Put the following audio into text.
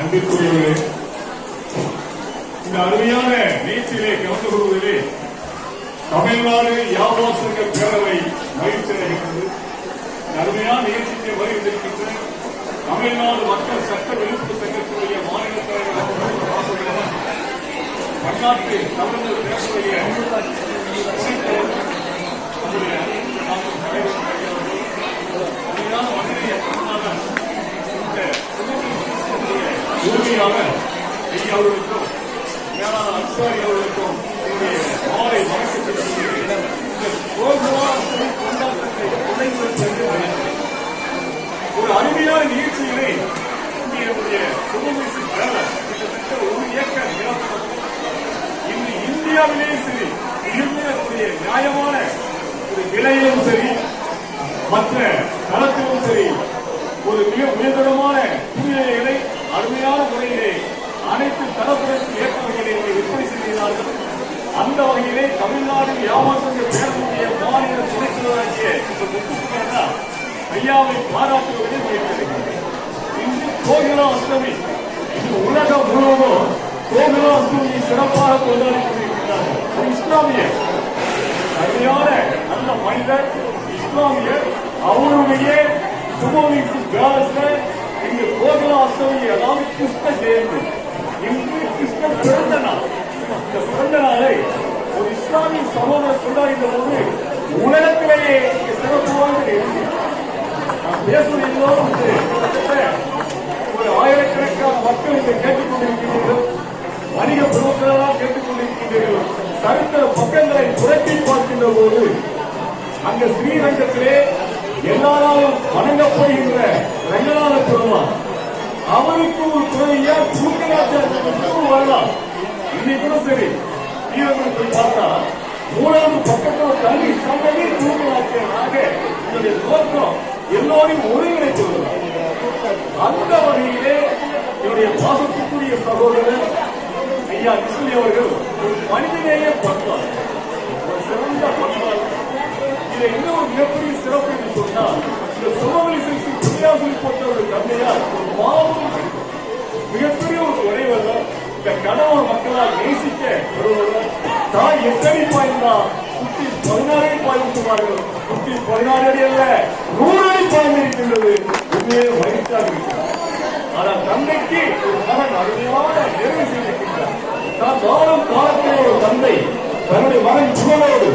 அன்பிற்குரியவர்களே, இந்த அருமையான நிகழ்ச்சியிலே கலந்து கொள்வதிலே தமிழ்நாடு வியாபாரிகள் பேரவை மகிழ்ச்சி அடைகின்றது. அருமையான நிகழ்ச்சிக்கு வருகின்ற தமிழ்நாடு மக்கள் சட்ட விழிப்பு சங்கத்தினுடைய மாநில தலைவர் பன்னாட்டு தமிழர் பேரவைய உறுதியாக அவர்களுக்கும் மேலான அன்சாரி அவர்களுக்கும் மாலை வணக்கத்தை ஒரு அருமையான நிகழ்ச்சிகளை இந்திய சுதந்திர பேரர் கிட்டத்தட்ட ஒரு ஏக்கர் நிலப்பரப்பு இன்று இந்தியாவிலேயே சரி மிகக்கூடிய நியாயமான ஒரு விலையிலும் சரி மற்ற தளத்திலும் சரி ஒரு மிக உயர்தரமான சூழ்நிலைகளை அருமையான முறையிலே அனைத்து தரப்பினருக்கு ஏற்ற வகையிலே விற்பனை செய்கிறார்கள். அந்த வகையிலே தமிழ்நாடு வியாபாரிகள் பேரவையுடைய மாநில துணை தலைவராகிய முத்துசுப்பரண்ணா ஐயாவை பாராட்டுவதை முயற்சிக்கிறது. இன்று கோகிலா அஷ்டமி, இது உலகம் முழுவதும் கோகிலா அஷ்டமியை சிறப்பாக கொண்டாடி கொண்டிருக்கிறார்கள். ஒரு இஸ்லாமியர், அருமையான நல்ல மனிதர், இஸ்லாமியர், அவருடைய சுபவீசி விழாவில் இங்கு கோகிலா அஷ்டமி, அதாவது கிருஷ்ண ஜெயந்தி, இன்று கிருஷ்ணன் பிறந்த நாள். இந்த பிறந்த நாளை ஒரு இஸ்லாமிய சகோதரர் கொண்டாடுகின்ற போது உலகத்திலேயே சிறப்பாக நான் பேசுவதெல்லாம் ஒரு ஆயிரக்கணக்கான மக்கள் இதை கேட்டுக் கொண்டிருக்கிறீர்கள், வணிக பிரமுகர்களால் கேட்டுக் கொண்டிருக்கிறீர்கள். சரித்திர பக்கங்களை புரட்டி பார்க்கின்ற போது அங்க ஸ்ரீரங்கத்திலே எல்லாராலும் வணங்கப்படுகின்ற ரங்கநாத பெருமாள், அவருக்கு ஒரு துறையா தூக்கலாச்சாரம் வரலாம். இன்னைக்கு கூட சரி வீரர்கள் போய் பார்த்தா 3வது பக்கத்தில் தள்ளி சந்ததி தூக்கலாச்சாராக இதனுடைய தோற்றம் எல்லோரையும் ஒருங்கிணைத்து அந்த வகையிலே என்னுடைய பாசத்துக்குரிய சகோதரர் ஐயா கிருஷ்ணி அவர்கள் ஒரு மனிதநேய பண்பார், ஒரு சிறந்த பண்பார். இதை இன்னும் மிகப்பெரிய சிறப்பு என்று சொன்னால் இந்த சுமவெளி சிகிச்சை புரியாசல் போட்ட ஒரு தந்தையார் ஒரு மாபெரும் மிகப்பெரிய ஒரு உடையவர். இந்த கணவன் மக்களால் நேசிக்க வருவவர். தாய் எத்தனை பாய்ந்தா சுற்றி 16 அடி பாய்ந்துவார்கள். சுற்றி 16 அடி அல்ல 100 அடி பாய்ந்திருக்கின்றது. உண்மையே மகிழ்ச்சியாக இருக்கிறார். ஆனால் தந்தைக்கு ஒரு மகன் அருமையான நிறைவு செய்திருக்கின்றார். தான் வாழும் காலத்தில் ஒரு தந்தை தன்னுடைய மகன் சுகனோடு